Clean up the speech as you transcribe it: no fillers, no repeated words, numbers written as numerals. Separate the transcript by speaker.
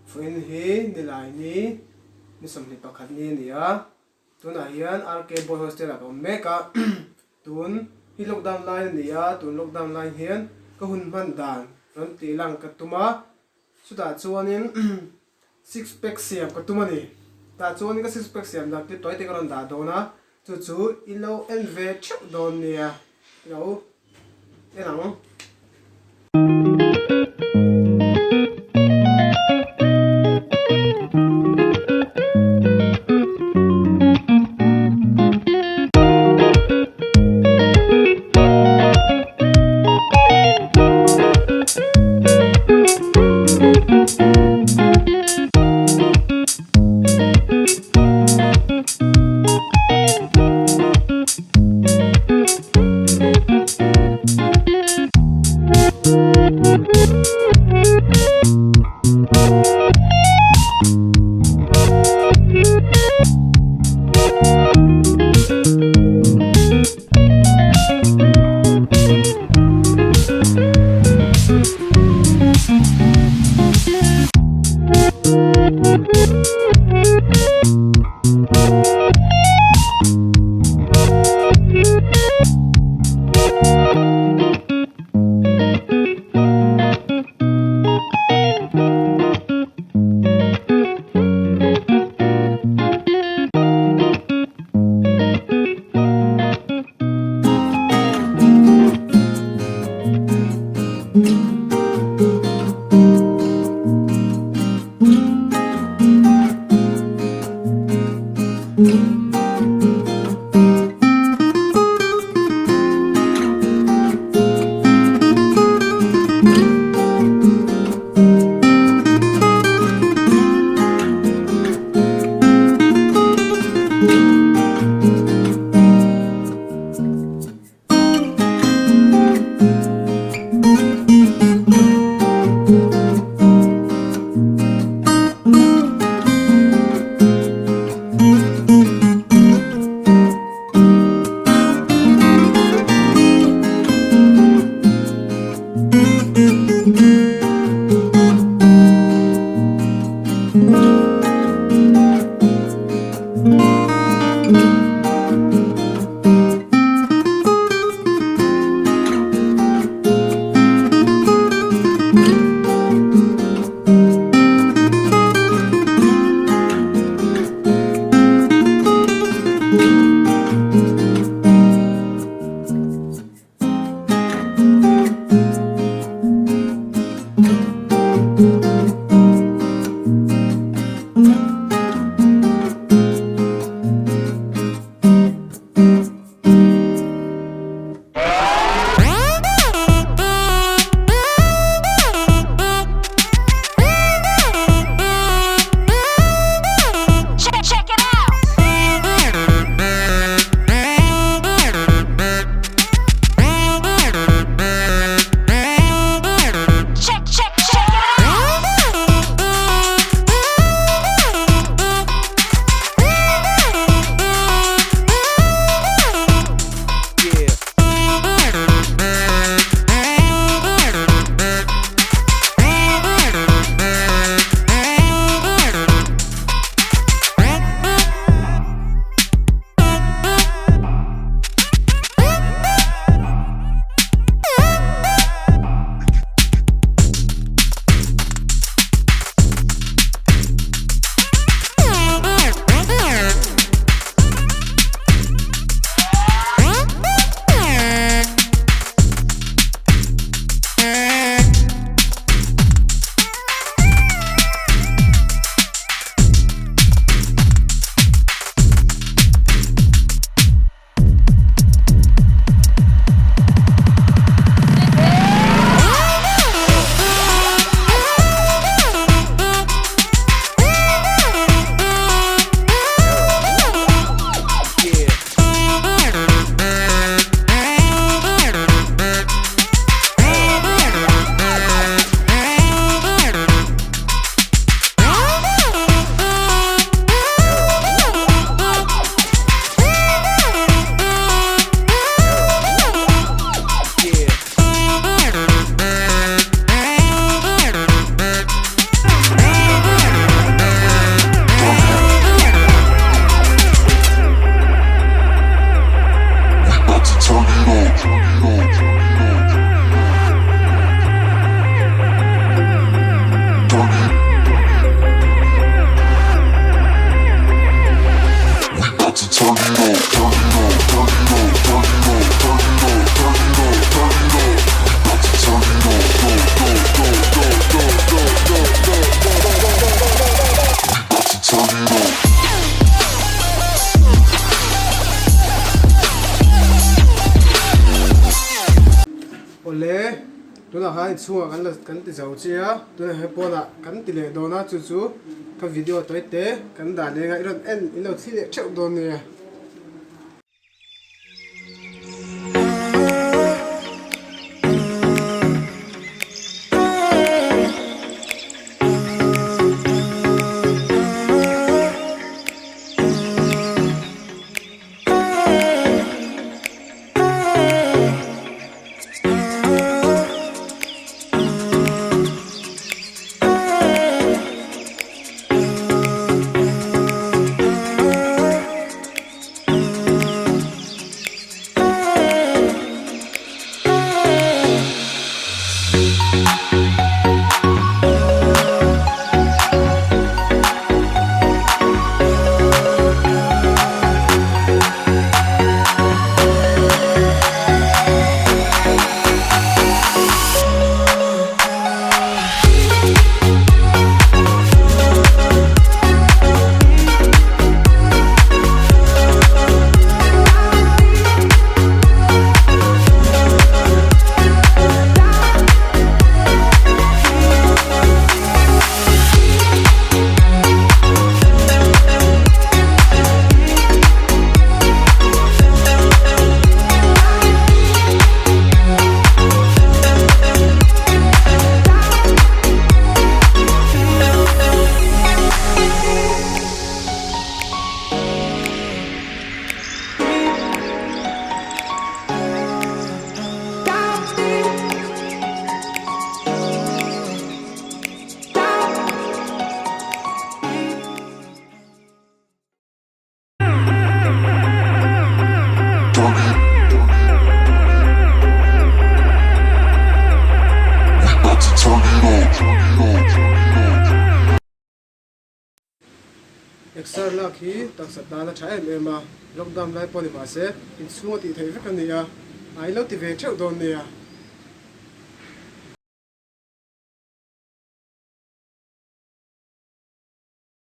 Speaker 1: Fuin hi nilai ni som ni pakhat ni nia tuna hian RK boy hostel a kom meka tun hi lockdown line nia tun lockdown line hian ka hun man dan ron ti lang ka tuma chuta chuanin six pack siam ka tuma ni ta chuanin ka six pack siam dak ti toy te ka ron da dona chu chu ilo enve thup don nia lo enang tuna ha in chunga kan ti zau chia tuna he pona kan ti le do na chu ka video toite kan da le nga iron en ilo thile cheu do ne exer la khi tak sat na tha em ma lockdown lai poni ma se in chunga ti thei vek ania ai lo ti ve cheu don nia